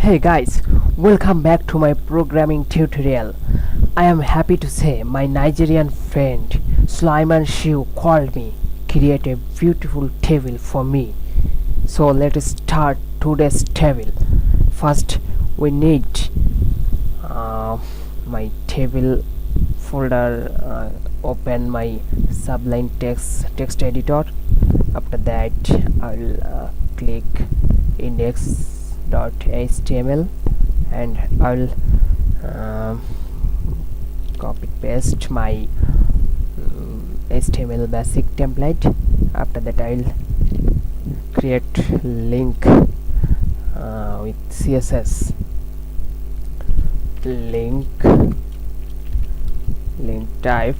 Hey guys, welcome back to my programming tutorial. I am happy to say my Nigerian friend Sulaiman Shiu called me, create a beautiful table for me. So let us start today's table. First we need my table folder, open my Sublime text editor. After that I'll click index.html and I'll copy paste my HTML basic template. After that I'll create link with CSS link type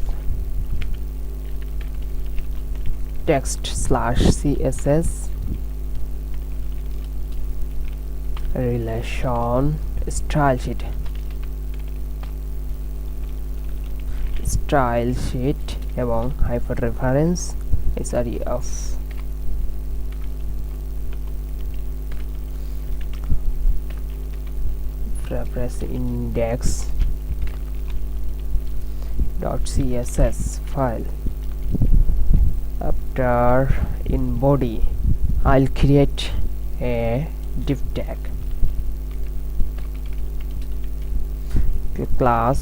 text/CSS relation style sheet এবং hyperreference sorry of reference index.css file. After in body I'll create a div tag class.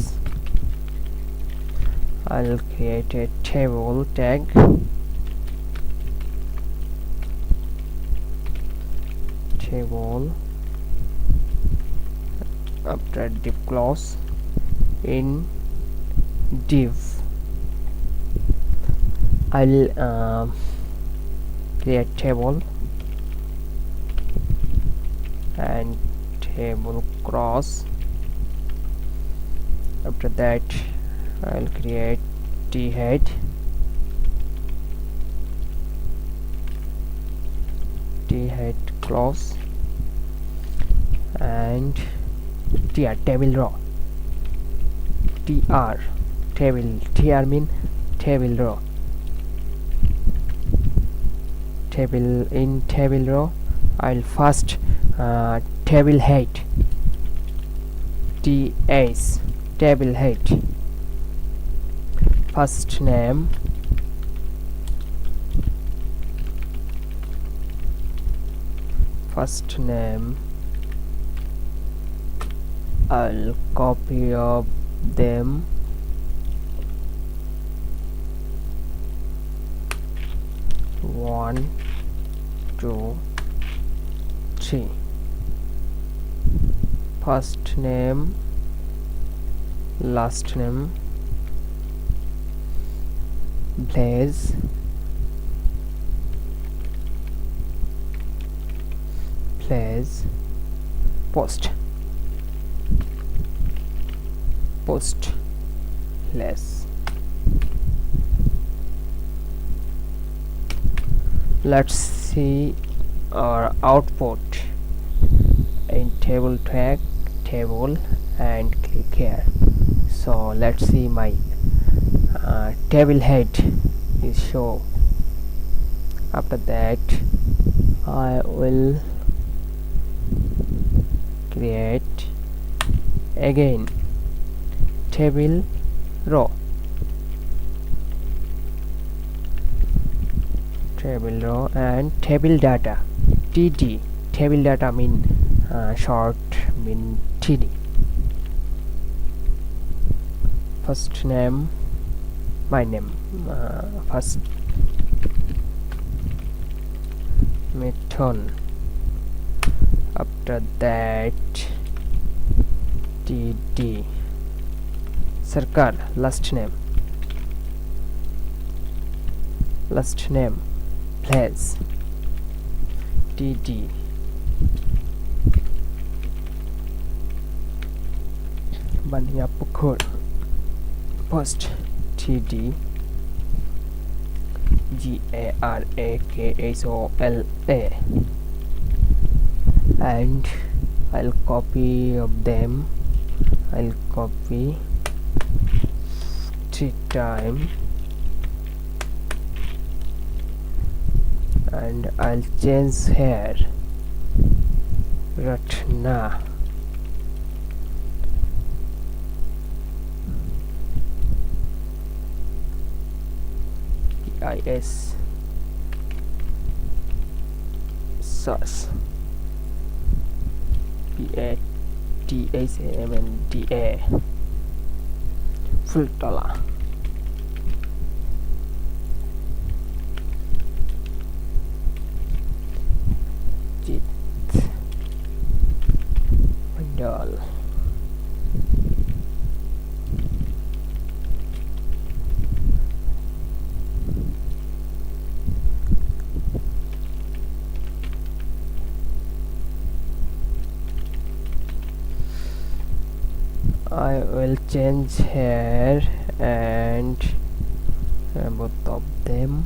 I'll create a table tag after div clause in div I'll create table and table cross. After that I'll create head clause and table row tr mean table row. Table row I'll first table head table head first name I'll copy of them one, two, three. First name, last name, place, post less. Let's see our output in table tag table and click here. So let's see my table head is show. After that I will create again table row and table data td. Table data mean short mean td. First name my name first Mithun. After that td Sarker. Last name place td Bania Pukur. Post td GARAKSOLA and I'll copy of them. I'll copy 3 times and I'll change here Ratna SEARCH, search, PATHAMNDA, filter, window, I will change here and both of them.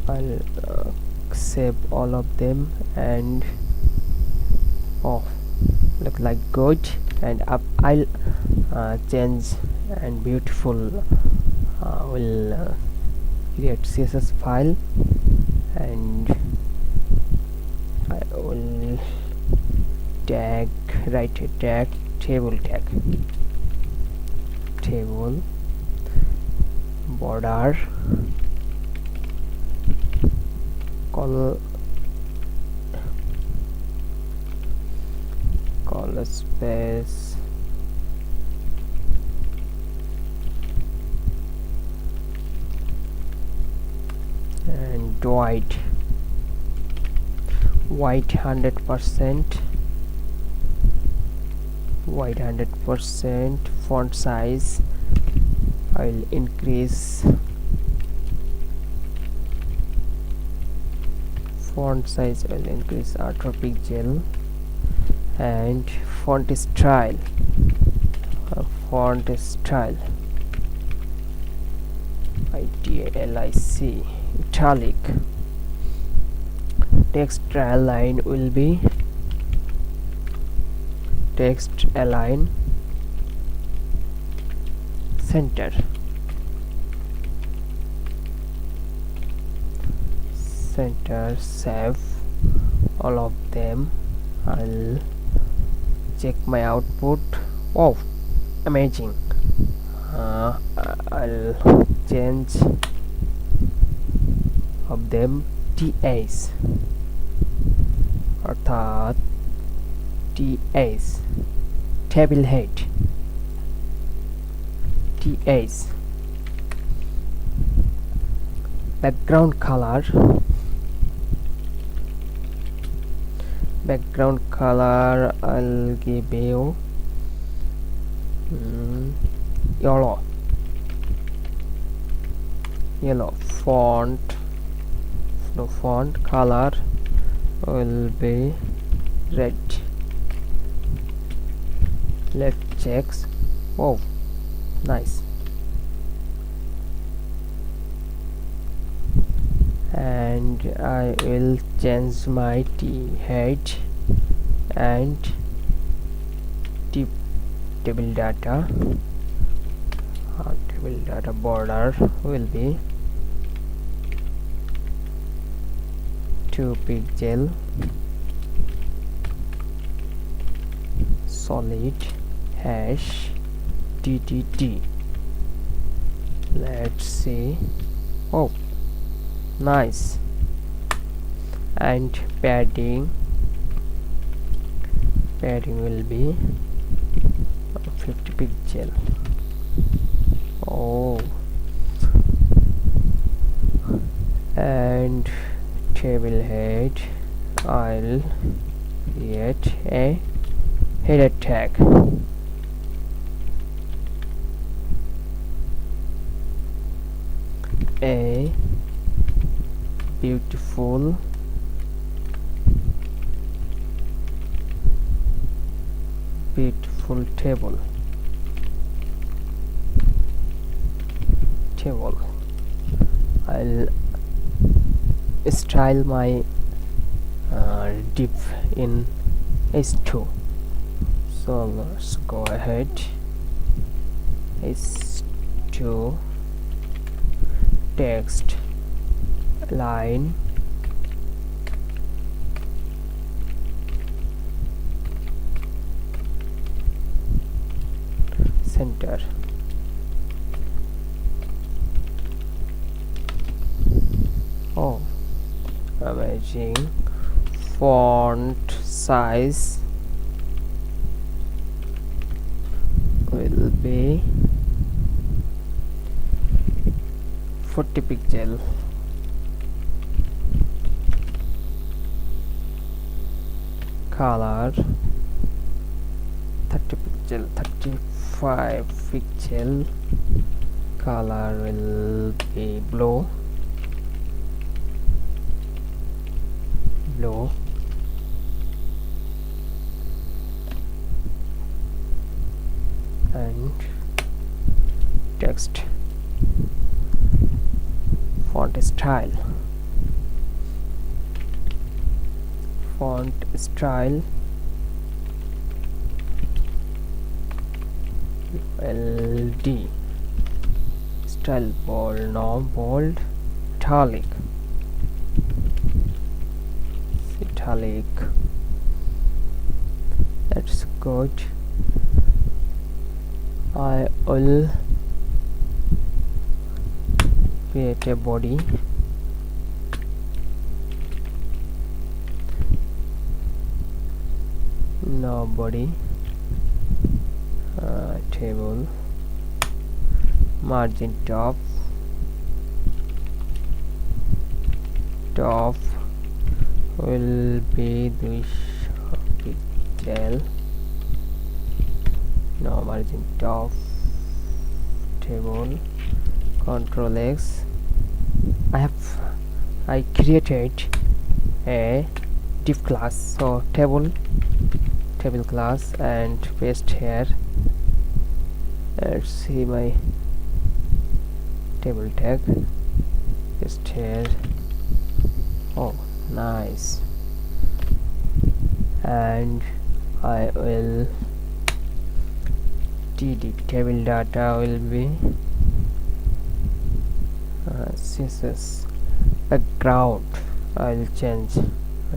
I'll save all of them and look like good, and up I'll change and beautiful will create CSS file, and I will write a tag, table border color space and white 100%, font size I will increase, auto pixel, and font style ITALIC, italic. Text align will be text align center, save all of them. I'll check my output. Oh, amazing. I'll change of them TAs, अर्थात TAs, table head, TAs. Background color I'll give you yellow. Font color will be red. Left checks. Oh, nice. And I will change my head and table data border will be 2 pixel, solid hash DDD. Let's see. Oh, nice. And padding will be 50 pixel. Oh, and table head I'll create a header tag. A beautiful table. I'll style my div in H2. So let's go ahead. H2 text line center. Oh, amazing. Font size will be 40 pixel. Color 30 pixel, 35 pixel. Color will be blue. And text, font style LD, style bold, no bold, italic. That's good. I will create a body. No body. Table. Margin top will be the pixel. No margin top. Table. Control X. I created a div class, so table class, and paste here. Let's see my table tag. Paste here. Oh, nice. And I will td table data will be CSS background. I'll change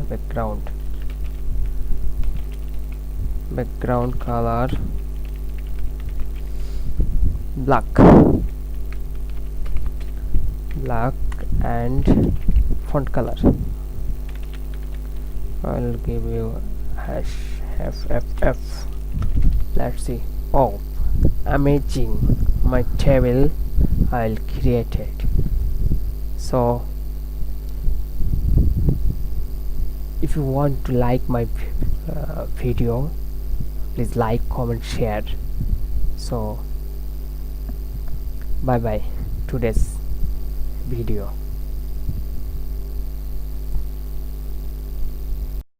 background color black, and font color I'll give you #FFF. Let's see. Oh, amazing. My table I'll create it. So if you want to like my video, please like, comment, share. So bye bye today's video.